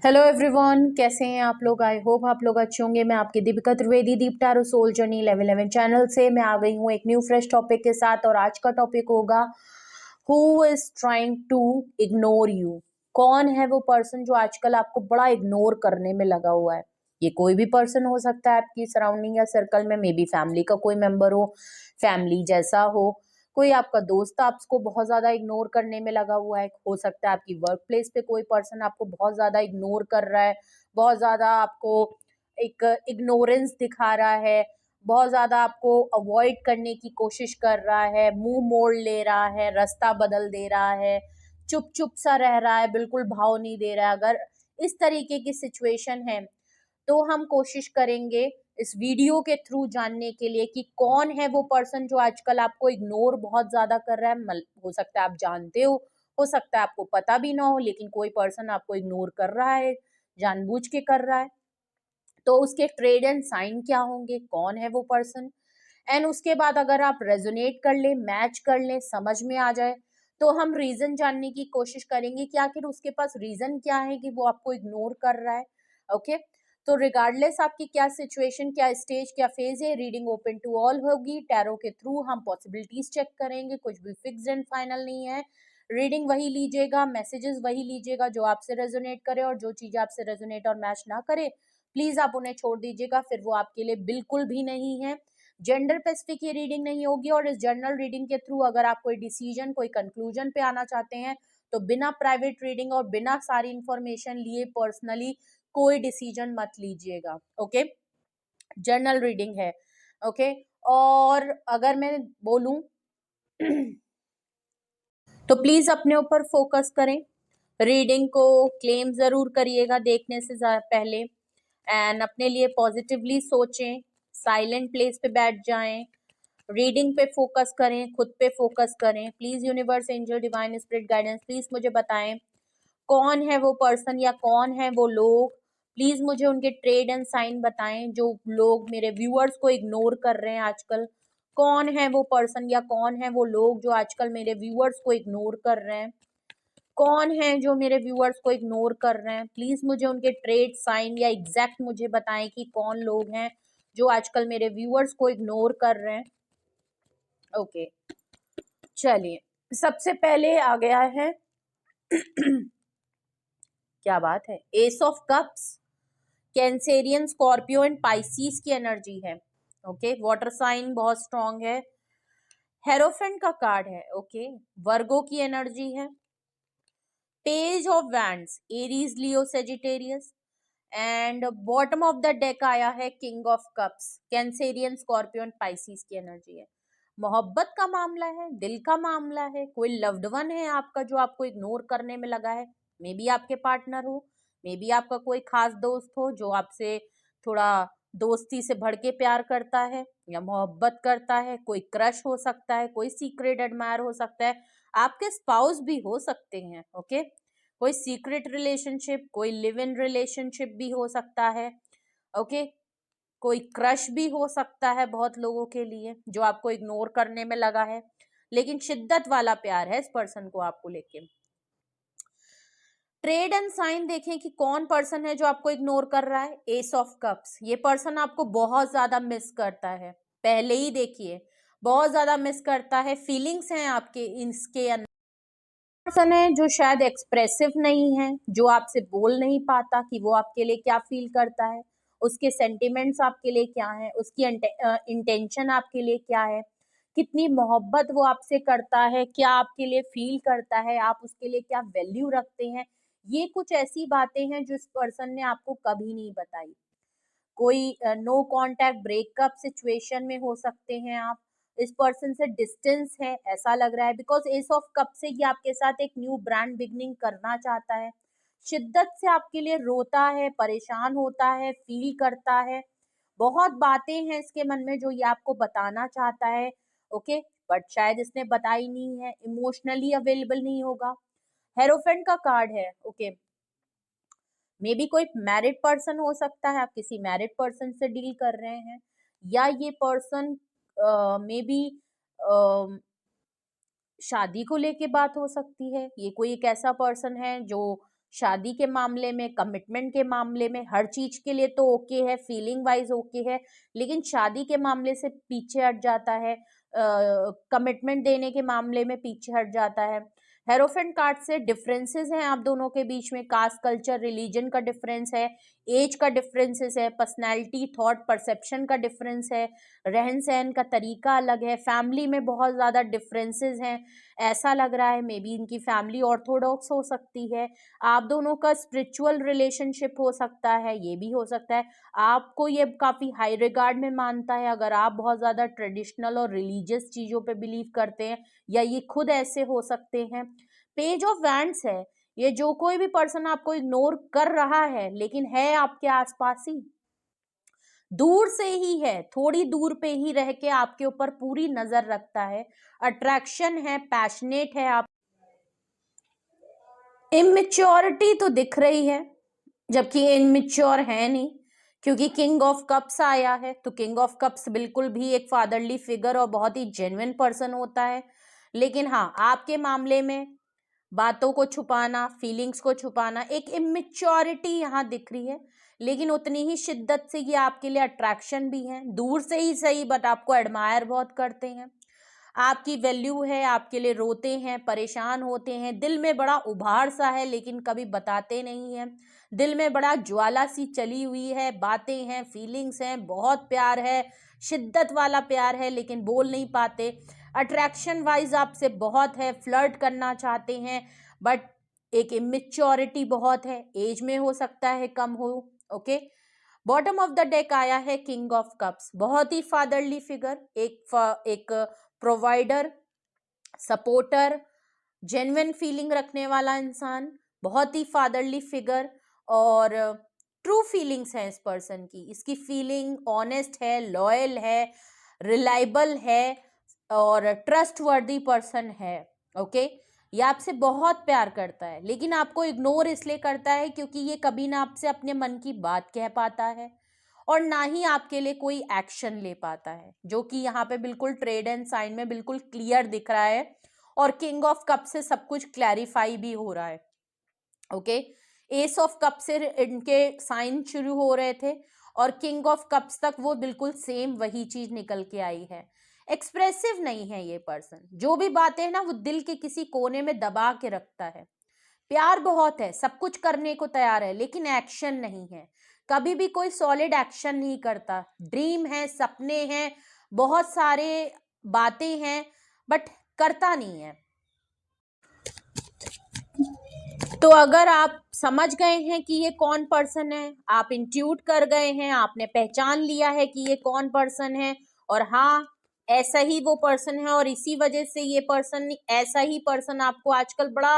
Hello everyone, कैसे हैं आप लोग। आई होप आप लोग अच्छे होंगे। मैं आपकी Deepika Trivedi, Deep tarot soul journey level 11 channel से मैं आ गई हूँ एक न्यू फ्रेश टॉपिक के साथ। और आज का टॉपिक होगा who is trying to ignore you. कौन है वो पर्सन जो आजकल आपको बड़ा इग्नोर करने में लगा हुआ है। ये कोई भी पर्सन हो सकता है आपकी सराउंडिंग या सर्कल में, मे बी फैमिली का कोई मेंबर हो, फैमिली जैसा हो, कोई आपका दोस्त आपको बहुत ज्यादा इग्नोर करने में लगा हुआ है। हो सकता है आपकी वर्क प्लेस पे कोई पर्सन आपको बहुत ज्यादा इग्नोर कर रहा है, बहुत ज्यादा आपको एक इग्नोरेंस दिखा रहा है, बहुत ज्यादा आपको अवॉइड करने की कोशिश कर रहा है, मुंह मोड़ ले रहा है, रास्ता बदल दे रहा है, चुप चुप सा रह रहा है, बिल्कुल भाव नहीं दे रहा है। अगर इस तरीके की सिचुएशन है तो हम कोशिश करेंगे इस वीडियो के थ्रू जानने के लिए कि कौन है वो पर्सन जो आजकल आपको इग्नोर बहुत ज्यादा कर रहा है। हो सकता है आप जानते हो सकता है आपको पता भी ना हो, लेकिन कोई पर्सन आपको इग्नोर कर रहा है, जानबूझ के कर रहा है। तो उसके ट्रेड एंड साइन क्या होंगे, कौन है वो पर्सन। एंड उसके बाद अगर आप रेजोनेट कर ले, मैच कर ले, समझ में आ जाए, तो हम रीजन जानने की कोशिश करेंगे कि आखिर उसके पास रीजन क्या है कि वो आपको इग्नोर कर रहा है। ओके, तो रिगार्डलेस आपकी क्या सिचुएशन, क्या स्टेज, क्या फेज है, रीडिंग ओपन टू ऑल होगी। टैरो के थ्रू हम पॉसिबिलिटीज चेक करेंगे, कुछ भी फिक्स्ड एंड फाइनल नहीं है। रीडिंग वही लीजिएगा, मैसेजेस वही लीजिएगा जो आपसे रेजोनेट करे, और जो चीज आपसे रेजोनेट और मैच ना करे प्लीज आप उन्हें छोड़ दीजिएगा, फिर वो आपके लिए बिल्कुल भी नहीं है। जेंडर स्पेसिफिक ये रीडिंग नहीं होगी। और इस जर्नल रीडिंग के थ्रू अगर आप कोई डिसीजन, कोई कंक्लूजन पे आना चाहते हैं तो बिना प्राइवेट रीडिंग और बिना सारी इंफॉर्मेशन लिए पर्सनली कोई डिसीजन मत लीजिएगा। ओके, जर्नल रीडिंग है। ओके, और अगर मैं बोलूं तो प्लीज अपने ऊपर फोकस करें, रीडिंग को क्लेम जरूर करिएगा देखने से पहले, एंड अपने लिए पॉजिटिवली सोचें, साइलेंट प्लेस पे बैठ जाएं, रीडिंग पे फोकस करें, खुद पे फोकस करें। Please universe, angel, divine spirit guidance, please मुझे बताएं कौन है वो पर्सन या कौन है वो लोग। प्लीज मुझे उनके ट्रेड एंड साइन बताएं जो लोग मेरे व्यूअर्स को इग्नोर कर रहे हैं आजकल। कौन है वो पर्सन या कौन है वो लोग जो आजकल मेरे व्यूअर्स को इग्नोर कर रहे हैं। कौन है जो मेरे व्यूअर्स को इग्नोर कर रहे हैं। प्लीज मुझे उनके ट्रेड साइन या एग्जैक्ट मुझे बताएं कि कौन लोग हैं जो आजकल मेरे व्यूअर्स को इग्नोर कर रहे हैं। ओके, चलिए, सबसे पहले आ गया है क्या बात है, ace of cups, Cancerian, Scorpio and Pisces की एनर्जी है। ओके, वाटर साइन बहुत स्ट्रांग है। हेरोफेंट का कार्ड है। ओके, वर्गो की एनर्जी है। Page of wands, Aries, Leo, Sagittarius. And bottom of the deck आया है king of cups, Cancerian, Scorpio and Pisces की एनर्जी है। मोहब्बत का मामला है, दिल का मामला है, कोई लव्ड वन है आपका जो आपको इग्नोर करने में लगा है। मे बी आपके पार्टनर हो, मे बी आपका कोई खास दोस्त हो जो आपसे थोड़ा दोस्ती से बढ़ के प्यार करता है या मोहब्बत करता है। कोई क्रश हो सकता है, कोई सीक्रेट एडमायर हो सकता है, आपके स्पाउस भी हो सकते हैं। ओके, कोई सीक्रेट रिलेशनशिप, कोई लिव इन रिलेशनशिप भी हो सकता है। ओके, कोई क्रश भी हो सकता है बहुत लोगों के लिए जो आपको इग्नोर करने में लगा है, लेकिन शिद्दत वाला प्यार है इस पर्सन को आपको लेके। ट्रेड एंड साइन देखें कि कौन पर्सन है जो आपको इग्नोर कर रहा है। एस ऑफ कप्स, ये पर्सन आपको बहुत ज्यादा मिस करता है, पहले ही देखिए बहुत ज्यादा मिस करता है। फीलिंग्स हैं आपके इसके अंदर। पर्सन है जो शायद एक्सप्रेसिव नहीं है, जो आपसे बोल नहीं पाता कि वो आपके लिए क्या फील करता है, उसके सेंटिमेंट्स आपके लिए क्या है, उसकी इंटेंशन आपके लिए क्या है, कितनी मोहब्बत वो आपसे करता है, क्या आपके लिए फील करता है, आप उसके लिए क्या वैल्यू रखते हैं। ये कुछ ऐसी बातें हैं जो इस पर्सन ने आपको कभी नहीं बताई। कोई नो कांटेक्ट ब्रेकअप सिचुएशन में हो सकते हैं आप, इस पर्सन से डिस्टेंस है ऐसा लग रहा है, बिकॉज एस ऑफ कप से ये आपके साथ एक न्यू ब्रांड बिगनिंग करना चाहता है। शिद्दत से आपके लिए रोता है, परेशान होता है, फील करता है, बहुत बातें हैं इसके मन में जो ये आपको बताना चाहता है। ओके, बट शायद इसने बताई नहीं है, इमोशनली अवेलेबल नहीं होगा। हेरोफेंट का कार्ड है। ओके, मे बी कोई मैरिड पर्सन हो सकता है, आप किसी मैरिड पर्सन से डील कर रहे हैं, या ये पर्सन मे बी शादी को लेके बात हो सकती है। ये कोई एक ऐसा पर्सन है जो शादी के मामले में, कमिटमेंट के मामले में, हर चीज के लिए तो ओके है, फीलिंग वाइज ओके है, लेकिन शादी के मामले से पीछे हट जाता है, कमिटमेंट देने के मामले में पीछे हट जाता है। हेरोफेंट कार्ड से डिफरेंसेस हैं आप दोनों के बीच में, कास्ट, कल्चर, रिलीजन का डिफरेंस है, एज का डिफरेंसेस है, पर्सनैलिटी, थॉट, परसेप्शन का डिफरेंस है, रहन सहन का तरीका अलग है, फैमिली में बहुत ज़्यादा डिफरेंसेस हैं। ऐसा लग रहा है मे बी इनकी फैमिली ऑर्थोडॉक्स हो सकती है, आप दोनों का स्पिरिचुअल रिलेशनशिप हो सकता है, ये भी हो सकता है। आपको ये काफ़ी हाई रिगार्ड में मानता है अगर आप बहुत ज़्यादा ट्रेडिशनल और रिलीजियस चीज़ों पे बिलीव करते हैं, या ये खुद ऐसे हो सकते हैं। पेज ऑफ वैंड्स है, ये जो कोई भी पर्सन आपको इग्नोर कर रहा है लेकिन है आपके आसपास ही, दूर से ही है, थोड़ी दूर पे ही रह के आपके ऊपर पूरी नजर रखता है, अट्रैक्शन है, पैशनेट है। आप इमेच्योरिटी तो दिख रही है, जबकि इमेच्योर है नहीं, क्योंकि किंग ऑफ कप्स आया है, तो किंग ऑफ कप्स बिल्कुल भी एक फादरली फिगर और बहुत ही जेन्युइन पर्सन होता है। लेकिन हाँ, आपके मामले में बातों को छुपाना, फीलिंग्स को छुपाना, एक इमेच्योरिटी यहाँ दिख रही है, लेकिन उतनी ही शिद्दत से ये आपके लिए अट्रैक्शन भी है, दूर से ही सही बट आपको एडमायर बहुत करते हैं, आपकी वैल्यू है, आपके लिए रोते हैं, परेशान होते हैं, दिल में बड़ा उभार सा है लेकिन कभी बताते नहीं हैं, दिल में बड़ा ज्वाला सी चली हुई है, बातें हैं, फीलिंग्स हैं, बहुत प्यार है, शिद्दत वाला प्यार है लेकिन बोल नहीं पाते, अट्रैक्शन वाइज आपसे बहुत है, फ्लर्ट करना चाहते हैं, बट एक इमेच्योरिटी बहुत है, एज में हो सकता है कम हो। Okay, bottom of the deck आया है किंग ऑफ कप्स, बहुत ही फादरली फिगर, एक प्रोवाइडर, सपोर्टर, जेन्युइन फीलिंग रखने वाला इंसान, बहुत ही फादरली फिगर, और ट्रू फीलिंग्स है इस पर्सन की, इसकी फीलिंग ऑनेस्ट है, लॉयल है, रिलायबल है और ट्रस्ट वर्दी पर्सन है। ओके, ये आपसे बहुत प्यार करता है लेकिन आपको इग्नोर इसलिए करता है क्योंकि ये कभी ना आपसे अपने मन की बात कह पाता है और ना ही आपके लिए कोई एक्शन ले पाता है, जो कि यहाँ पे बिल्कुल ट्रेड एंड साइन में बिल्कुल क्लियर दिख रहा है, और किंग ऑफ कप से सब कुछ क्लैरिफाई भी हो रहा है। ओके, एस ऑफ कप से इनके साइन शुरू हो रहे थे और किंग ऑफ कप्स तक वो बिल्कुल सेम वही चीज निकल के आई है। एक्सप्रेसिव नहीं है ये पर्सन, जो भी बातें हैं ना वो दिल के किसी कोने में दबा के रखता है, प्यार बहुत है, सब कुछ करने को तैयार है लेकिन एक्शन नहीं है, कभी भी कोई सॉलिड एक्शन नहीं करता, ड्रीम है, सपने हैं, बहुत सारे बातें हैं बट करता नहीं है। तो अगर आप समझ गए हैं कि ये कौन पर्सन है, आप इंट्यूट कर गए हैं, आपने पहचान लिया है कि ये कौन पर्सन है, और हाँ ऐसा ही वो पर्सन है और इसी वजह से ये पर्सन, ऐसा ही पर्सन आपको आजकल बड़ा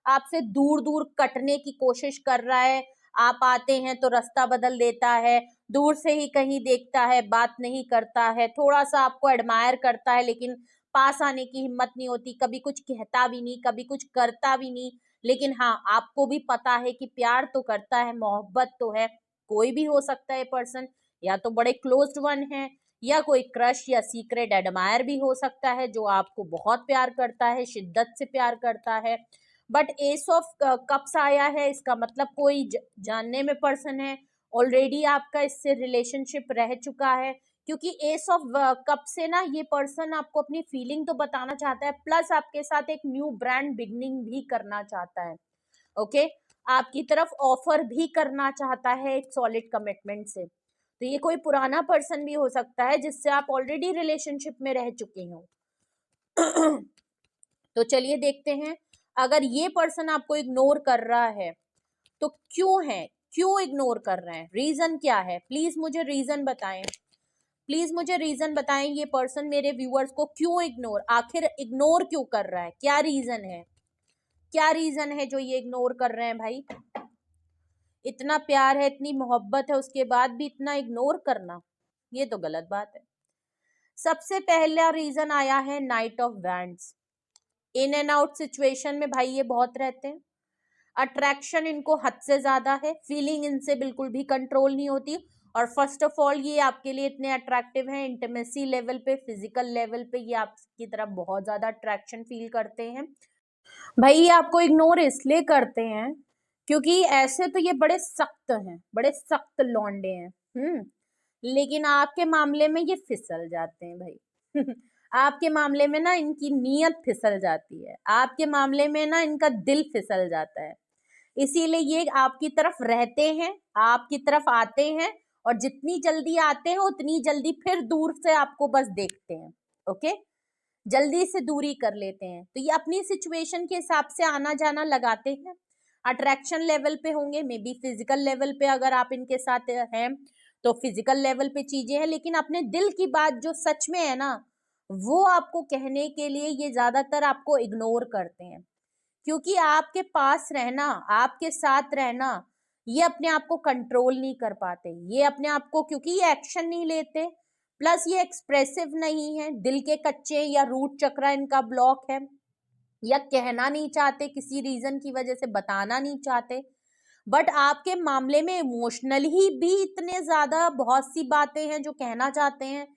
आपसे दूर दूर कटने की कोशिश कर रहा है, आप आते हैं तो रास्ता बदल देता है, दूर से ही कहीं देखता है, बात नहीं करता है, थोड़ा सा आपको एडमायर करता है लेकिन पास आने की हिम्मत नहीं होती, कभी कुछ कहता भी नहीं, कभी कुछ करता भी नहीं, लेकिन हाँ आपको भी पता है कि प्यार तो करता है, मोहब्बत तो है, कोई भी हो सकता है पर्सन, या तो बड़े क्लोज्ड वन है या कोई क्रश या सीक्रेट एडमायर भी हो सकता है जो आपको बहुत प्यार करता है, शिद्दत से प्यार करता है। बट एस ऑफ कप्स आया है, इसका मतलब कोई जानने में पर्सन है, ऑलरेडी आपका इससे रिलेशनशिप रह चुका है, क्योंकि एस ऑफ कप से ना ये पर्सन आपको अपनी फीलिंग तो बताना चाहता है, प्लस आपके साथ एक न्यू ब्रांड बिगनिंग भी करना चाहता है। ओके, आपकी तरफ ऑफर भी करना चाहता है एक सॉलिड कमिटमेंट से, तो ये कोई पुराना पर्सन भी हो सकता है जिससे आप ऑलरेडी रिलेशनशिप में रह चुके हो। तो चलिए देखते हैं, अगर ये पर्सन आपको इग्नोर कर रहा है तो क्यों है, क्यों इग्नोर कर रहे हैं, रीजन क्या है, प्लीज मुझे रीजन बताएं, प्लीज मुझे रीजन बताएं, ये पर्सन मेरे व्यूअर्स को क्यों इग्नोर, आखिर इग्नोर क्यों कर रहा है, क्या रीजन है, क्या रीजन है जो ये इग्नोर कर रहे हैं भाई, इतना प्यार है, इतनी मोहब्बत है, उसके बाद भी इतना इग्नोर करना, ये तो गलत बात है। सबसे पहला रीजन आया है night of wands, in and out situation में भाई ये बहुत रहते हैं, अट्रैक्शन इनको हद से ज्यादा है, फीलिंग इनसे बिल्कुल भी कंट्रोल नहीं होती, और फर्स्ट ऑफ ऑल ये आपके लिए इतने अट्रैक्टिव हैं, इंटीमेसी लेवल पे, फिजिकल लेवल पे ये आपकी तरफ बहुत ज्यादा अट्रैक्शन फील करते हैं। भाई ये आपको इग्नोर इसलिए करते हैं क्योंकि ऐसे तो ये बड़े सख्त हैं, बड़े सख्त लौंडे हैं। लेकिन आपके मामले में ये फिसल जाते हैं भाई। आपके मामले में ना इनकी नीयत फिसल जाती है, आपके मामले में ना इनका दिल फिसल जाता है, इसीलिए ये आपकी तरफ रहते हैं, आपकी तरफ आते हैं, और जितनी जल्दी आते हैं उतनी जल्दी फिर दूर से आपको बस देखते हैं। ओके, जल्दी से दूरी कर लेते हैं। तो ये अपनी सिचुएशन के हिसाब से आना जाना लगाते हैं। अट्रैक्शन लेवल पे होंगे, मे बी फिजिकल लेवल पे अगर आप इनके साथ हैं तो फिजिकल लेवल पे चीजें हैं, लेकिन अपने दिल की बात जो सच में है ना, वो आपको कहने के लिए ये ज्यादातर आपको इग्नोर करते हैं। क्योंकि आपके पास रहना, आपके साथ रहना, ये अपने आप को कंट्रोल नहीं कर पाते, ये अपने आप को, क्योंकि ये एक्शन नहीं लेते, प्लस ये एक्सप्रेसिव नहीं है, दिल के कच्चे या रूट चक्र इनका ब्लॉक है, या कहना नहीं चाहते, किसी रीजन की वजह से बताना नहीं चाहते। बट आपके मामले में इमोशनली भी इतने ज्यादा बहुत सी बातें हैं जो कहना चाहते हैं।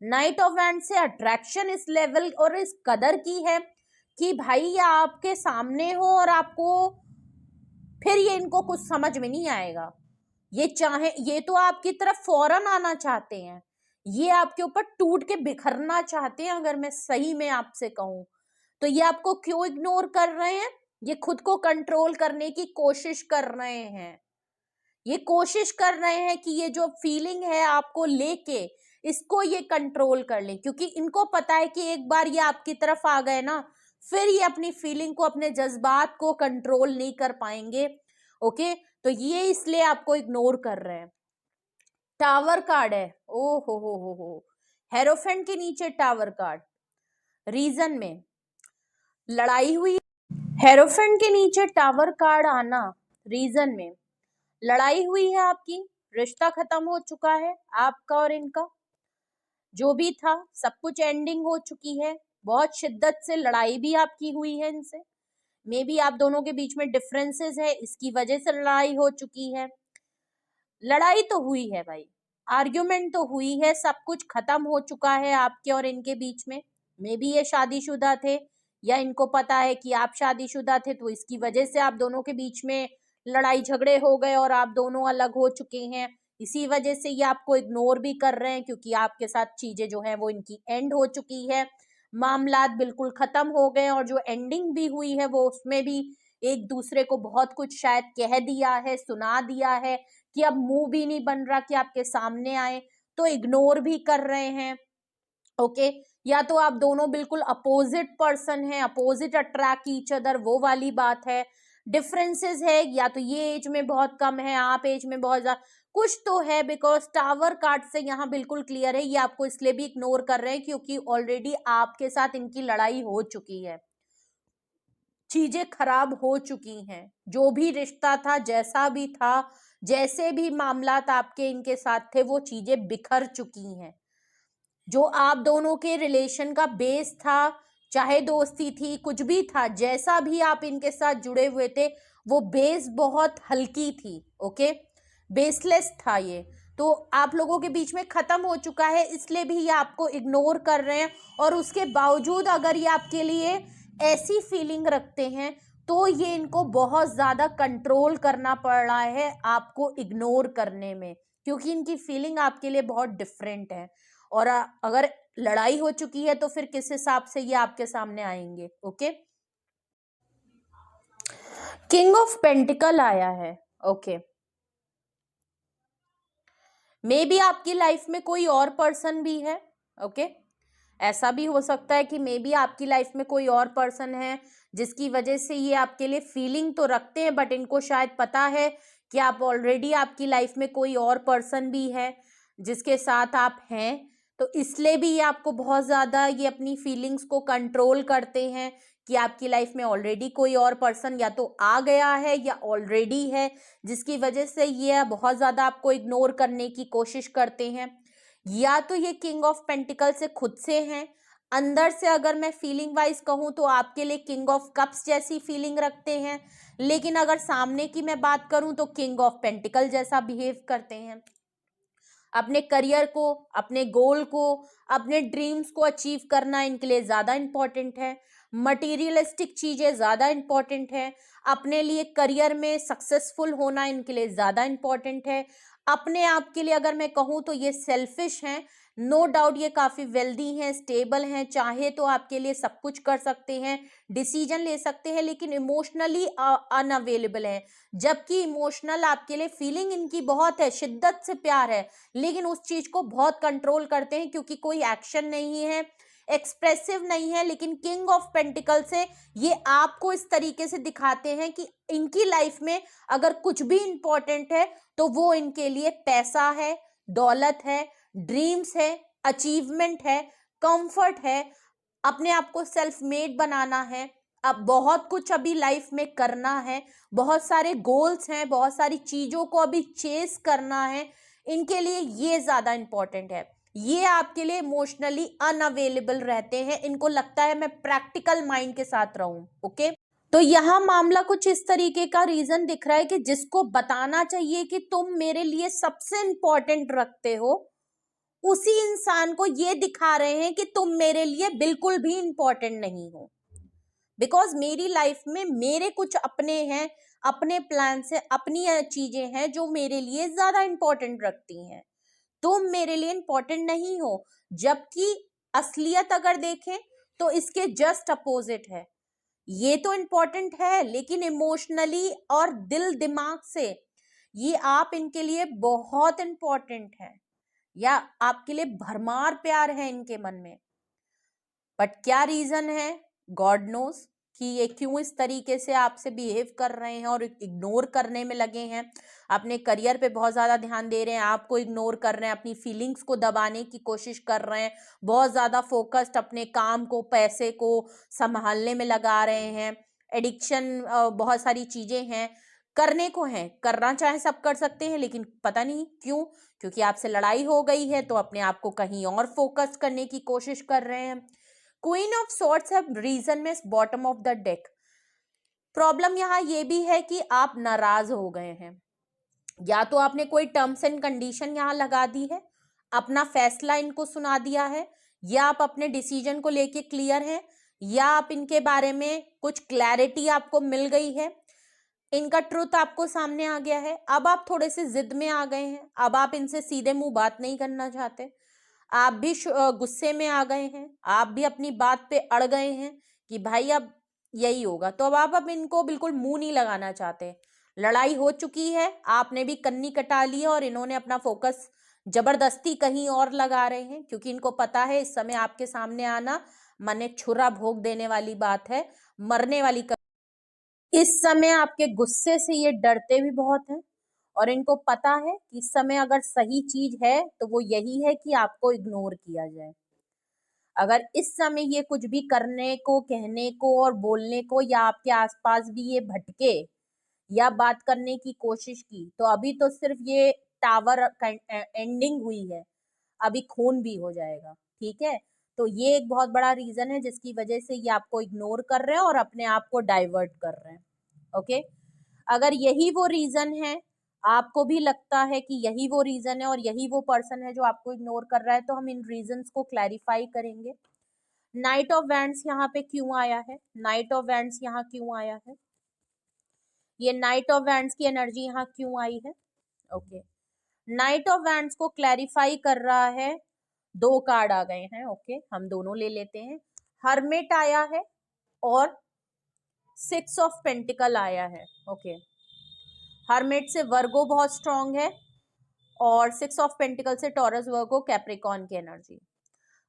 नाइट ऑफ एंड से अट्रैक्शन इस लेवल और इस कदर की है कि भाई ये आपके सामने हो और आपको फिर ये इनको कुछ समझ में नहीं आएगा। ये चाहे, ये तो आपकी तरफ फौरन आना चाहते हैं, ये आपके ऊपर टूट के बिखरना चाहते हैं। अगर मैं सही में आपसे कहूं तो ये आपको क्यों इग्नोर कर रहे हैं? ये खुद को कंट्रोल करने की कोशिश कर रहे हैं, ये कोशिश कर रहे हैं कि ये जो फीलिंग है आपको लेके इसको ये कंट्रोल कर लें, क्योंकि इनको पता है कि एक बार ये आपकी तरफ आ गए ना, फिर ये अपनी फीलिंग को, अपने जज्बात को कंट्रोल नहीं कर पाएंगे। ओके, तो ये इसलिए आपको इग्नोर कर रहे हैं। टावर कार्ड है, ओ हो, हेरोफेंट के नीचे टावर कार्ड, रीजन में लड़ाई हुई। हेरोफेंट के नीचे टावर कार्ड आना, रीजन में लड़ाई हुई है आपकी, रिश्ता खत्म हो चुका है आपका और इनका, जो भी था सब कुछ एंडिंग हो चुकी है। बहुत शिद्दत से लड़ाई भी आपकी हुई है इनसे, मे बी आप दोनों के बीच में डिफरेंसेस है, इसकी वजह से लड़ाई हो चुकी है। लड़ाई तो हुई है भाई, आर्ग्यूमेंट तो हुई है, सब कुछ खत्म हो चुका है आपके और इनके बीच में। मे बी ये शादीशुदा थे या इनको पता है कि आप शादीशुदा थे, तो इसकी वजह से आप दोनों के बीच में लड़ाई झगड़े हो गए और आप दोनों अलग हो चुके हैं। इसी वजह से ये आपको इग्नोर भी कर रहे हैं, क्योंकि आपके साथ चीजें जो है वो इनकी एंड हो चुकी है, मामलात बिल्कुल खत्म हो गए, और जो एंडिंग भी हुई है वो उसमें भी एक दूसरे को बहुत कुछ शायद कह दिया है, सुना दिया है, कि अब मुंह भी नहीं बन रहा कि आपके सामने आए, तो इग्नोर भी कर रहे हैं। ओके, या तो आप दोनों बिल्कुल अपोजिट पर्सन हैं, अपोजिट अट्रैक्ट ईच अदर, वो वाली बात है। डिफरेंसेस है, या तो ये एज में बहुत कम है, आप एज में बहुत ज्यादा, कुछ तो है, बिकॉज टावर कार्ड से यहाँ बिल्कुल क्लियर है, ये आपको इसलिए भी इग्नोर कर रहे हैं क्योंकि ऑलरेडी आपके साथ इनकी लड़ाई हो चुकी है, चीजें खराब हो चुकी हैं। जो भी रिश्ता था, जैसा भी था, जैसे भी मामलात आपके इनके साथ थे, वो चीजें बिखर चुकी हैं। जो आप दोनों के रिलेशन का बेस था, चाहे दोस्ती थी, कुछ भी था, जैसा भी आप इनके साथ जुड़े हुए थे, वो बेस बहुत हल्की थी। ओके, बेसलेस था ये, तो आप लोगों के बीच में खत्म हो चुका है, इसलिए भी ये आपको इग्नोर कर रहे हैं। और उसके बावजूद अगर ये आपके लिए ऐसी फीलिंग रखते हैं, तो ये इनको बहुत ज्यादा कंट्रोल करना पड़ रहा है आपको इग्नोर करने में, क्योंकि इनकी फीलिंग आपके लिए बहुत डिफरेंट है। और अगर लड़ाई हो चुकी है तो फिर किस हिसाब से ये आपके सामने आएंगे। ओके, किंग ऑफ पेंटिकल आया है। ओके, मे बी आपकी लाइफ में कोई और पर्सन भी है। ओके, ऐसा भी हो सकता है कि मे बी आपकी लाइफ में कोई और पर्सन है जिसकी वजह से ये आपके लिए फीलिंग तो रखते हैं, बट इनको शायद पता है कि आप ऑलरेडी, आपकी लाइफ में कोई और पर्सन भी है जिसके साथ आप हैं, तो इसलिए भी ये आपको बहुत ज़्यादा ये अपनी फीलिंग्स को कंट्रोल करते हैं कि आपकी लाइफ में ऑलरेडी कोई और पर्सन या तो आ गया है या ऑलरेडी है, जिसकी वजह से ये बहुत ज़्यादा आपको इग्नोर करने की कोशिश करते हैं। या तो ये किंग ऑफ पेंटिकल से खुद से हैं, अंदर से अगर मैं फीलिंग वाइज कहूँ तो आपके लिए किंग ऑफ कप्स जैसी फीलिंग रखते हैं, लेकिन अगर सामने की मैं बात करूँ तो किंग ऑफ पेंटिकल जैसा बिहेव करते हैं। अपने करियर को, अपने गोल को, अपने ड्रीम्स को अचीव करना इनके लिए ज्यादा इंपॉर्टेंट है। मटीरियलिस्टिक चीजें ज्यादा इंपॉर्टेंट है, अपने लिए करियर में सक्सेसफुल होना इनके लिए ज्यादा इंपॉर्टेंट है। अपने आप के लिए अगर मैं कहूँ तो ये सेल्फिश हैं, नो डाउट ये काफी वेल्दी हैं, स्टेबल हैं, चाहे तो आपके लिए सब कुछ कर सकते हैं, डिसीजन ले सकते हैं, लेकिन इमोशनली अनअवेलेबल हैं। जबकि इमोशनल आपके लिए फीलिंग इनकी बहुत है, शिद्दत से प्यार है, लेकिन उस चीज को बहुत कंट्रोल करते हैं क्योंकि कोई एक्शन नहीं है, एक्सप्रेसिव नहीं है। लेकिन किंग ऑफ पेंटिकल से ये आपको इस तरीके से दिखाते हैं कि इनकी लाइफ में अगर कुछ भी इंपॉर्टेंट है तो वो इनके लिए पैसा है, दौलत है, ड्रीम्स है, अचीवमेंट है, कंफर्ट है, अपने आप को सेल्फ मेड बनाना है। अब बहुत कुछ अभी लाइफ में करना है, बहुत सारे गोल्स हैं, बहुत सारी चीजों को अभी चेस करना है, इनके लिए ये ज्यादा इंपॉर्टेंट है। ये आपके लिए इमोशनली अनअवेलेबल रहते हैं, इनको लगता है मैं प्रैक्टिकल माइंड के साथ रहूं। ओके, तो यहां मामला कुछ इस तरीके का रीजन दिख रहा है कि जिसको बताना चाहिए कि तुम मेरे लिए सबसे इंपॉर्टेंट रखते हो, उसी इंसान को ये दिखा रहे हैं कि तुम मेरे लिए बिल्कुल भी इंपॉर्टेंट नहीं हो। बिकॉज मेरी लाइफ में मेरे कुछ अपने हैं, अपने प्लान से अपनी चीजें हैं जो मेरे लिए ज्यादा इंपॉर्टेंट रखती हैं, तुम मेरे लिए इंपॉर्टेंट नहीं हो। जबकि असलियत अगर देखें तो इसके जस्ट अपोजिट है। ये तो इंपॉर्टेंट है लेकिन इमोशनली और दिल दिमाग से ये आप इनके लिए बहुत इंपॉर्टेंट है, या आपके लिए भरमार प्यार है इनके मन में। बट क्या रीजन है, गॉड नोस कि ये क्यों इस तरीके से आपसे बिहेव कर रहे हैं और इग्नोर करने में लगे हैं। अपने करियर पे बहुत ज्यादा ध्यान दे रहे हैं, आपको इग्नोर कर रहे हैं, अपनी फीलिंग्स को दबाने की कोशिश कर रहे हैं, बहुत ज्यादा फोकस्ड अपने काम को, पैसे को संभालने में लगा रहे हैं। एडिक्शन, बहुत सारी चीजें हैं, करने को हैं, करना चाहे सब कर सकते हैं, लेकिन पता नहीं क्यों, क्योंकि आपसे लड़ाई हो गई है तो अपने आप को कहीं और फोकस करने की कोशिश कर रहे हैं। क्वीन ऑफ सॉर्ड्स है रीजन में bottom of the deck. Problem यहाँ ये भी है कि आप नाराज हो गए हैं, या तो आपने कोई टर्म्स एंड कंडीशन यहाँ लगा दी है, अपना फैसला इनको सुना दिया है, या आप अपने डिसीजन को लेके क्लियर हैं, या आप इनके बारे में कुछ क्लैरिटी आपको मिल गई है, इनका ट्रुथ आपको सामने आ गया है। अब आप थोड़े से जिद में आ गए हैं, अब आप इनसे सीधे मुंह बात नहीं करना चाहते, आप भी गुस्से में आ गए हैं, आप भी अपनी बात पे अड़ गए हैं कि भाई अब यही होगा। तो अब इनको बिल्कुल मुंह नहीं लगाना चाहते, लड़ाई हो चुकी है, आपने भी कन्नी कटा ली है और इन्होंने अपना फोकस जबरदस्ती कहीं और लगा रहे हैं, क्योंकि इनको पता है इस समय आपके सामने आना माने छुरा भोग देने वाली बात है, मरने वाली। इस समय आपके गुस्से से ये डरते भी बहुत हैं और इनको पता है कि इस समय अगर सही चीज है तो वो यही है कि आपको इग्नोर किया जाए। अगर इस समय ये कुछ भी करने को, कहने को और बोलने को, या आपके आसपास भी ये भटके या बात करने की कोशिश की, तो अभी तो सिर्फ ये टावर एंडिंग हुई है, अभी खून भी हो जाएगा। ठीक है, तो ये एक बहुत बड़ा रीजन है जिसकी वजह से ये आपको इग्नोर कर रहे हैं और अपने आप को डाइवर्ट कर रहे हैं। ओके, अगर यही वो रीजन है, आपको भी लगता है कि यही वो रीजन है और यही वो पर्सन है जो आपको इग्नोर कर रहा है, तो हम इन रीजंस को क्लैरिफाई करेंगे। नाइट ऑफ वैंड्स यहाँ पे क्यों आया है, नाइट ऑफ वैंड्स यहाँ क्यों आया है, ये नाइट ऑफ वैंड्स की एनर्जी यहाँ क्यों आई है। ओके, नाइट ऑफ वैंड्स को क्लैरिफाई कर रहा है, दो कार्ड आ गए हैं। ओके, हम दोनों ले लेते हैं। हर्मिट आया है और 6 ऑफ पेंटिकल आया है। ओके, हर्मिट से वर्गो बहुत स्ट्रांग है और 6 ऑफ पेंटिकल से टॉरस, वर्गो, कैप्रिकॉन की एनर्जी।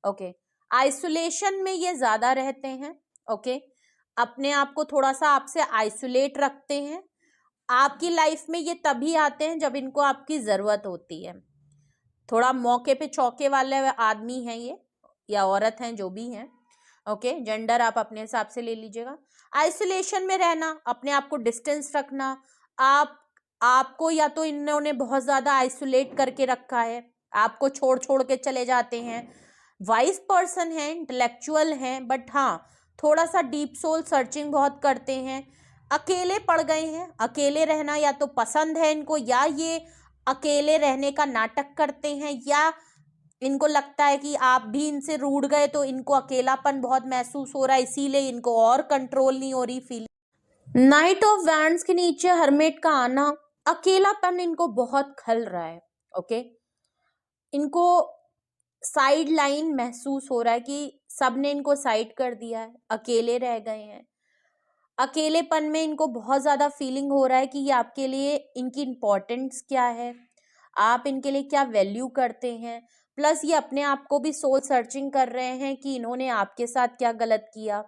ओके, आइसोलेशन में ये ज्यादा रहते हैं। ओके, अपने आप को थोड़ा सा आपसे आइसोलेट रखते हैं। आपकी लाइफ में ये तभी आते हैं जब इनको आपकी जरूरत होती है। थोड़ा मौके पे चौके वाले आदमी हैं ये, या औरत हैं, जो भी हैं। ओके, जेंडर आप अपने हिसाब से ले लीजिएगा। आइसोलेशन में रहना, अपने आप को डिस्टेंस रखना, आपको या तो इन्होंने बहुत ज्यादा आइसोलेट करके रखा है, आपको छोड़ छोड़ के चले जाते हैं। वाइज पर्सन है, इंटेलेक्चुअल हैं, बट हाँ थोड़ा सा डीप सोल सर्चिंग बहुत करते हैं। अकेले पड़ गए हैं, अकेले रहना या तो पसंद है इनको, या ये अकेले रहने का नाटक करते हैं, या इनको लगता है कि आप भी इनसे रूठ गए तो इनको अकेलापन बहुत महसूस हो रहा है, इसीलिए इनको और कंट्रोल नहीं हो रही फीलिंग। नाइट ऑफ वैंड्स के नीचे हर्मिट का आना, अकेलापन इनको बहुत खल रहा है। ओके, इनको साइड लाइन महसूस हो रहा है कि सबने इनको साइड कर दिया है, अकेले रह गए हैं। अकेलेपन में इनको बहुत ज्यादा फीलिंग हो रहा है कि ये आपके लिए इनकी इम्पोर्टेंस क्या है, आप इनके लिए क्या वैल्यू करते हैं। प्लस ये अपने आप को भी सोल सर्चिंग कर रहे हैं कि इन्होंने आपके साथ क्या गलत किया,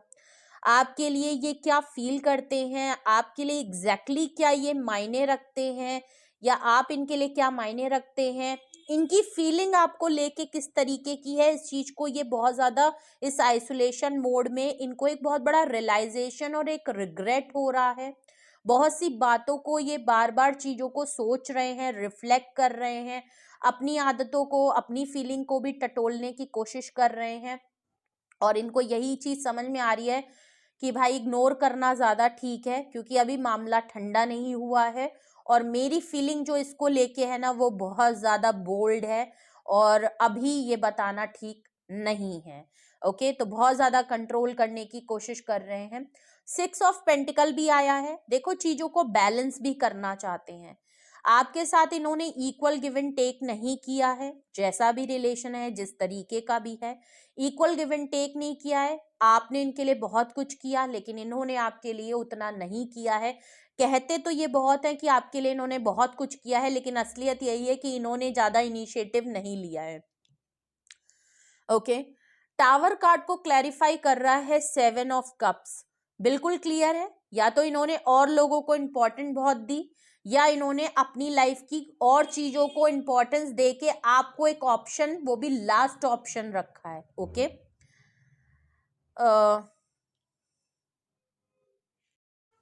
आपके लिए ये क्या फील करते हैं, आपके लिए एग्जैक्टली क्या ये मायने रखते हैं, या आप इनके लिए क्या मायने रखते हैं। इनकी फीलिंग आपको लेके किस तरीके की है, इस चीज को ये बहुत ज्यादा इस आइसोलेशन मोड में इनको एक बहुत बड़ा रियलाइजेशन और एक रिग्रेट हो रहा है। बहुत सी बातों को ये बार बार चीजों को सोच रहे हैं, रिफ्लेक्ट कर रहे हैं, अपनी आदतों को, अपनी फीलिंग को भी टटोलने की कोशिश कर रहे हैं। और इनको यही चीज समझ में आ रही है कि भाई इग्नोर करना ज्यादा ठीक है, क्योंकि अभी मामला ठंडा नहीं हुआ है और मेरी फीलिंग जो इसको लेके है ना वो बहुत ज्यादा बोल्ड है और अभी ये बताना ठीक नहीं है। ओके, तो बहुत ज्यादा कंट्रोल करने की कोशिश कर रहे हैं। 6 ऑफ पेंटिकल भी आया है, देखो चीजों को बैलेंस भी करना चाहते हैं। आपके साथ इन्होंने इक्वल गिव एंड टेक नहीं किया है, जैसा भी रिलेशन है, जिस तरीके का भी है, इक्वल गिव एंड टेक नहीं किया है। आपने इनके लिए बहुत कुछ किया लेकिन इन्होंने आपके लिए उतना नहीं किया है। कहते तो ये बहुत है कि आपके लिए इन्होंने बहुत कुछ किया है, लेकिन असलियत यही है कि इन्होंने ज्यादा इनिशिएटिव नहीं लिया है। ओके, टावर कार्ड को क्लैरिफाई कर रहा है 7 ऑफ कप्स। बिल्कुल क्लियर है, या तो इन्होंने और लोगों को इंपॉर्टेंट बहुत दी, या इन्होंने अपनी लाइफ की और चीजों को इंपॉर्टेंस दे के आपको एक ऑप्शन, वो भी लास्ट ऑप्शन रखा है। ओके,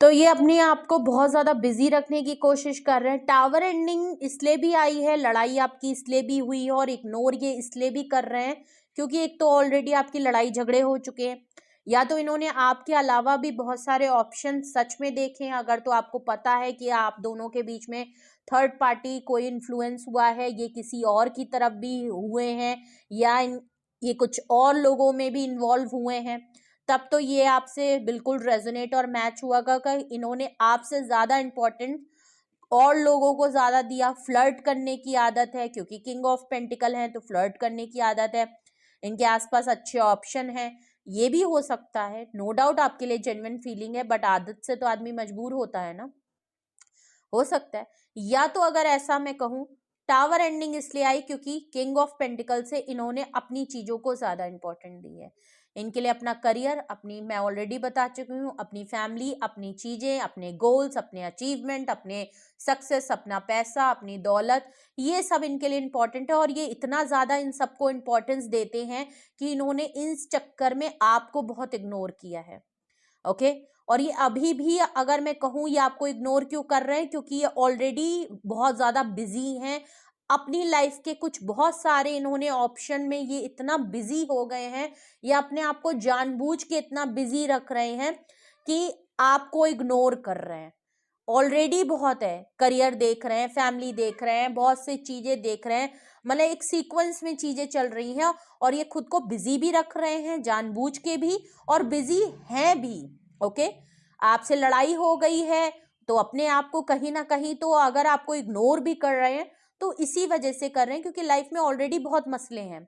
तो ये अपने आप को बहुत ज्यादा बिजी रखने की कोशिश कर रहे हैं। टावर एंडिंग इसलिए भी आई है, लड़ाई आपकी इसलिए भी हुई है, और इग्नोर ये इसलिए भी कर रहे हैं क्योंकि एक तो ऑलरेडी आपकी लड़ाई झगड़े हो चुके हैं, या तो इन्होंने आपके अलावा भी बहुत सारे ऑप्शन सच में देखे हैं। अगर तो आपको पता है कि आप दोनों के बीच में थर्ड पार्टी कोई इन्फ्लुएंस हुआ है, ये किसी और की तरफ भी हुए हैं, या ये कुछ और लोगों में भी इन्वॉल्व हुए हैं, तब तो ये आपसे बिल्कुल रेजोनेट और मैच हुआ कि इन्होंने आपसे ज्यादा इंपॉर्टेंट और लोगों को ज्यादा दिया। फ्लर्ट करने की आदत है, क्योंकि किंग ऑफ पेंटिकल है तो फ्लर्ट करने की आदत है, इनके आसपास अच्छे ऑप्शन है। ये भी हो सकता है, नो डाउट आपके लिए जेन्युइन फीलिंग है, बट आदत से तो आदमी मजबूर होता है ना, हो सकता है। या तो अगर ऐसा मैं कहूं, टावर एंडिंग इसलिए आई क्योंकि किंग ऑफ पेंटिकल से इन्होंने अपनी चीजों को ज्यादा इंपॉर्टेंट दी है। इनके लिए अपना करियर, अपनी, मैं ऑलरेडी बता चुकी हूँ, अपनी फैमिली, अपनी चीजें, अपने गोल्स, अपने अचीवमेंट, अपने सक्सेस, अपना पैसा, अपनी दौलत, ये सब इनके लिए इंपॉर्टेंट है। और ये इतना ज्यादा इन सबको इंपॉर्टेंस देते हैं कि इन्होंने इस चक्कर में आपको बहुत इग्नोर किया है। ओके, और ये अभी भी अगर मैं कहूँ ये आपको इग्नोर क्यों कर रहे हैं, क्योंकि ये ऑलरेडी बहुत ज्यादा बिजी हैं अपनी लाइफ के कुछ बहुत सारे इन्होंने ऑप्शन में, ये इतना बिजी हो गए हैं, ये अपने आप को जानबूझ के इतना बिजी रख रहे हैं कि आपको इग्नोर कर रहे हैं। ऑलरेडी बहुत है, करियर देख रहे हैं, फैमिली देख रहे हैं, बहुत सी चीजें देख रहे हैं, मतलब एक सीक्वेंस में चीजें चल रही हैं, और ये खुद को बिजी भी रख रहे हैं जानबूझ के भी, और बिजी हैं भी। ओके, आपसे लड़ाई हो गई है तो अपने आप को कहीं ना कहीं तो अगर आपको इग्नोर भी कर रहे हैं तो इसी वजह से कर रहे हैं क्योंकि लाइफ में ऑलरेडी बहुत मसले हैं।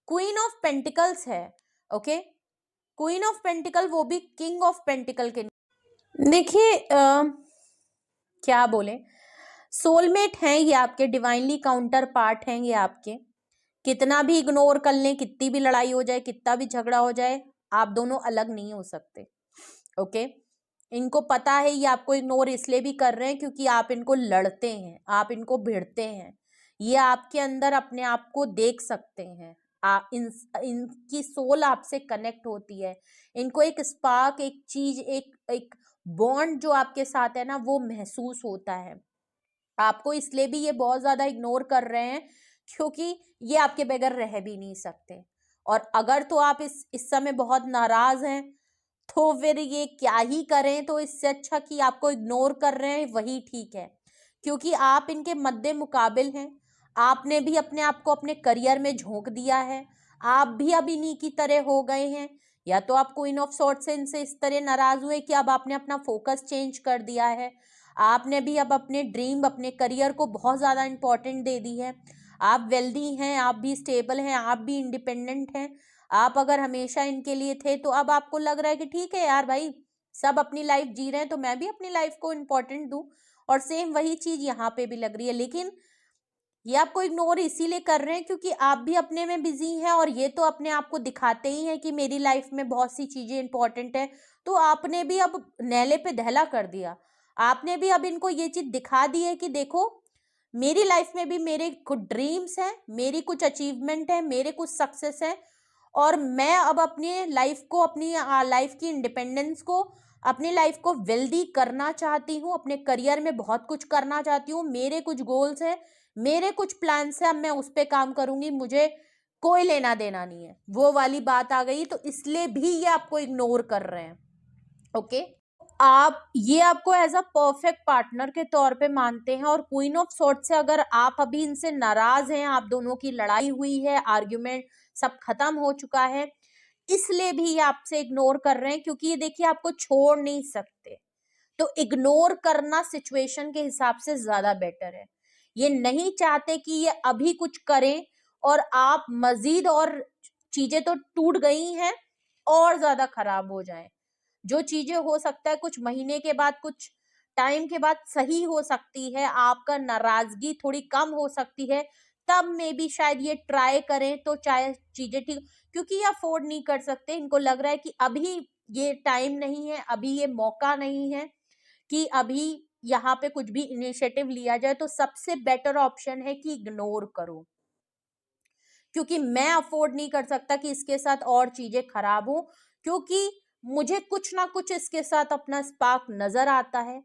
क्वीन ऑफ पेंटिकल्स है। ओके, क्वीन ऑफ पेंटिकल वो भी किंग ऑफ पेंटिकल के, देखिए क्या बोले, सोलमेट हैं ये, आपके डिवाइनली काउंटर पार्ट हैं ये आपके। कितना भी इग्नोर कर लें, कितनी भी लड़ाई हो जाए, कितना भी झगड़ा हो जाए, आप दोनों अलग नहीं हो सकते। ओके, इनको पता है ये आपको इग्नोर इसलिए भी कर रहे हैं क्योंकि आप इनको लड़ते हैं, आप इनको भिड़ते हैं, ये आपके अंदर अपने आप को देख सकते हैं। इनकी सोल आपसे कनेक्ट होती है, इनको एक स्पार्क, एक चीज, एक एक बॉन्ड जो आपके साथ है ना वो महसूस होता है। आपको इसलिए भी ये बहुत ज्यादा इग्नोर कर रहे हैं क्योंकि ये आपके बगैर रह भी नहीं सकते। और अगर तो आप इस समय बहुत नाराज हैं तो फिर ये क्या ही करें, तो इससे अच्छा कि आपको इग्नोर कर रहे हैं वही ठीक है, क्योंकि आप इनके मद्दे मुकाबिल हैं, आपने भी अपने आप को अपने करियर में झोंक दिया है, आप भी अब इन्हीं की तरह हो गए हैं, या तो आप क्वीन ऑफ सॉर्ड से इनसे इस तरह नाराज हुए कि अब आपने अपना फोकस चेंज कर दिया है, आपने भी अब अपने ड्रीम अपने करियर को बहुत ज़्यादा इंपॉर्टेंट दे दी है, आप वेल्दी हैं, आप भी स्टेबल हैं, आप भी इंडिपेंडेंट हैं, आप अगर हमेशा इनके लिए थे तो अब आपको लग रहा है कि ठीक है यार भाई, सब अपनी लाइफ जी रहे हैं तो मैं भी अपनी लाइफ को इम्पोर्टेंट दूं, और सेम वही चीज यहाँ पे भी लग रही है। लेकिन ये आपको इग्नोर इसीलिए कर रहे हैं क्योंकि आप भी अपने में बिजी हैं, और ये तो अपने आप को दिखाते ही हैं कि मेरी लाइफ में बहुत सी चीजें इंपॉर्टेंट है। तो आपने भी अब नेले पे दहला कर दिया, आपने भी अब इनको ये चीज दिखा दी है कि देखो, मेरी लाइफ में भी मेरे कुछ ड्रीम्स हैं, मेरी कुछ अचीवमेंट है, मेरे कुछ सक्सेस है, और मैं अब अपनी लाइफ को, अपनी लाइफ की इंडिपेंडेंस को, अपनी लाइफ को वेल्दी करना चाहती हूँ, अपने करियर में बहुत कुछ करना चाहती हूँ, मेरे कुछ गोल्स हैं, मेरे कुछ प्लान्स हैं, अब मैं उस पर काम करूंगी, मुझे कोई लेना देना नहीं है, वो वाली बात आ गई। तो इसलिए भी ये आपको इग्नोर कर रहे हैं। ओके, आप ये आपको एज अ परफेक्ट पार्टनर के तौर पे मानते हैं, और क्वीन ऑफ सॉर्ड से अगर आप अभी इनसे नाराज हैं, आप दोनों की लड़ाई हुई है, आर्ग्यूमेंट सब खत्म हो चुका है, इसलिए भी ये आपसे इग्नोर कर रहे हैं, क्योंकि ये देखिए आपको छोड़ नहीं सकते, तो इग्नोर करना सिचुएशन के हिसाब से ज्यादा बेटर है। ये नहीं चाहते कि ये अभी कुछ करें और आप मजीद, और चीजें तो टूट गई हैं, और ज्यादा खराब हो जाएं। जो चीजें हो सकता है कुछ महीने के बाद, कुछ टाइम के बाद सही हो सकती है, आपका नाराजगी थोड़ी कम हो सकती है, तब में भी शायद ये ट्राई करें तो चाहे चीजें ठीक, क्योंकि ये अफोर्ड नहीं कर सकते, इनको लग रहा है कि अभी ये टाइम नहीं है, अभी ये मौका नहीं है कि अभी यहाँ पे कुछ भी इनिशिएटिव लिया जाए, तो सबसे बेटर ऑप्शन है कि इग्नोर करो, क्योंकि मैं अफोर्ड नहीं कर सकता कि इसके साथ और चीजें खराब हो, क्योंकि मुझे कुछ ना कुछ इसके साथ अपना स्पार्क नजर आता है,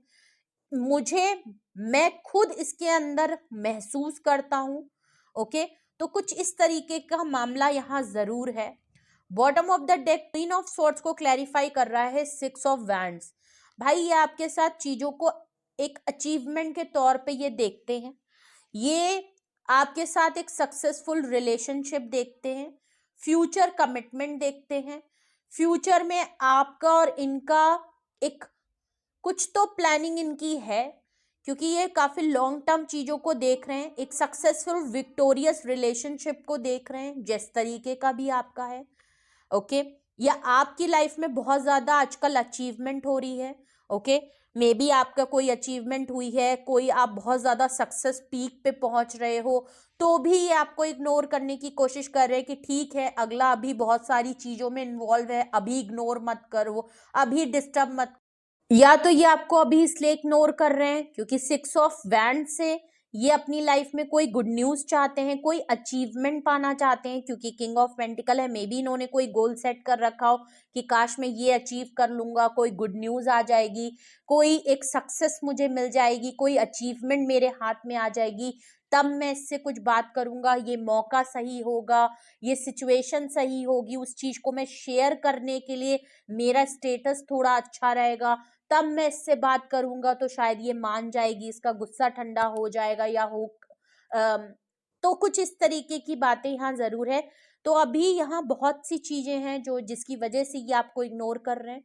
मुझे, मैं खुद इसके अंदर महसूस करता हूं। ओके, तो कुछ इस तरीके का मामला यहाँ जरूर है। Bottom of the deck queen of swords को क्लैरिफाई कर रहा है सिक्स ऑफ वैंड्स। भाई ये आपके साथ चीजों को एक अचीवमेंट के तौर पे ये देखते हैं, ये आपके साथ एक सक्सेसफुल रिलेशनशिप देखते हैं, फ्यूचर कमिटमेंट देखते हैं, फ्यूचर में आपका और इनका एक कुछ तो प्लानिंग इनकी है, क्योंकि ये काफी लॉन्ग टर्म चीजों को देख रहे हैं, एक सक्सेसफुल विक्टोरियस रिलेशनशिप को देख रहे हैं, जिस तरीके का भी आपका है। ओके, या आपकी लाइफ में बहुत ज्यादा आजकल अचीवमेंट हो रही है। ओके, मे बी आपका कोई अचीवमेंट हुई है, कोई आप बहुत ज्यादा सक्सेस पीक पे पहुंच रहे हो, तो भी ये आपको इग्नोर करने की कोशिश कर रहे हैं कि ठीक है, अगला अभी बहुत सारी चीजों में इन्वॉल्व है, अभी इग्नोर मत करो, अभी डिस्टर्ब मत। या तो ये आपको अभी इसलिए इग्नोर कर रहे हैं क्योंकि सिक्स ऑफ वैंड से ये अपनी लाइफ में कोई गुड न्यूज चाहते हैं, कोई अचीवमेंट पाना चाहते हैं, क्योंकि किंग ऑफ पेंटिकल है, मे बी इन्होंने कोई गोल सेट कर रखा हो कि काश मैं ये अचीव कर लूंगा, कोई गुड न्यूज आ जाएगी, कोई एक सक्सेस मुझे मिल जाएगी, कोई अचीवमेंट मेरे हाथ में आ जाएगी, तब मैं इससे कुछ बात करूंगा, ये मौका सही होगा, ये सिचुएशन सही होगी, उस चीज को मैं शेयर करने के लिए मेरा स्टेटस थोड़ा अच्छा रहेगा, तब मैं इससे बात करूंगा, तो शायद ये मान जाएगी, इसका गुस्सा ठंडा हो जाएगा, या हो तो कुछ इस तरीके की बातें यहाँ जरूर है। तो अभी यहाँ बहुत सी चीजें हैं जो जिसकी वजह से ये आपको इग्नोर कर रहे हैं।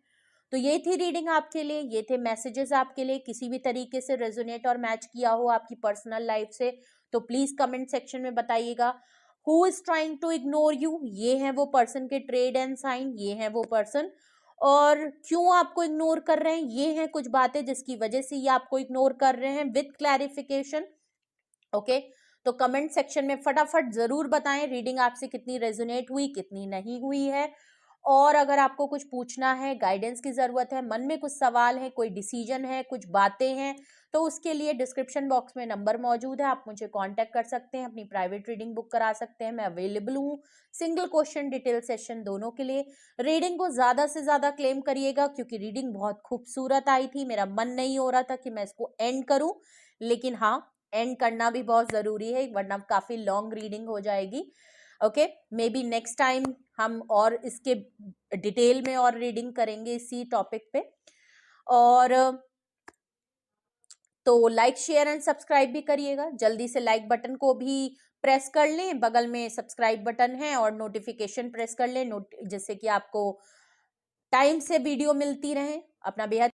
तो ये थी रीडिंग आपके लिए, ये थे मैसेजेस आपके लिए, किसी भी तरीके से रेजोनेट और मैच किया हो आपकी पर्सनल लाइफ से तो प्लीज कमेंट सेक्शन में बताइएगा। Who is trying to ignore you, ये है वो पर्सन के ट्रेड एंड साइन, ये है वो पर्सन, और क्यों आपको इग्नोर कर रहे हैं, ये हैं कुछ बातें जिसकी वजह से ये आपको इग्नोर कर रहे हैं विद क्लैरिफिकेशन। ओके, तो कमेंट सेक्शन में फटाफट जरूर बताएं रीडिंग आपसे कितनी रेजोनेट हुई, कितनी नहीं हुई है, और अगर आपको कुछ पूछना है, गाइडेंस की जरूरत है, मन में कुछ सवाल है, कोई डिसीजन है, कुछ बातें हैं, तो उसके लिए डिस्क्रिप्शन बॉक्स में नंबर मौजूद है, आप मुझे कांटेक्ट कर सकते हैं, अपनी प्राइवेट रीडिंग बुक करा सकते हैं, मैं अवेलेबल हूँ सिंगल क्वेश्चन डिटेल सेशन दोनों के लिए। रीडिंग को ज्यादा से ज्यादा क्लेम करिएगा, क्योंकि रीडिंग बहुत खूबसूरत आई थी, मेरा मन नहीं हो रहा था कि मैं इसको एंड करूं, लेकिन हाँ, एंड करना भी बहुत जरूरी है, वरना काफी लॉन्ग रीडिंग हो जाएगी। Okay, may be next time हम और इसके डिटेल में और रीडिंग करेंगे इसी टॉपिक पे। और तो लाइक शेयर एंड सब्सक्राइब भी करिएगा। जल्दी से लाइक बटन को भी प्रेस कर लें, बगल में सब्सक्राइब बटन है और नोटिफिकेशन प्रेस कर लें जिससे कि आपको टाइम से वीडियो मिलती रहे। अपना बेहद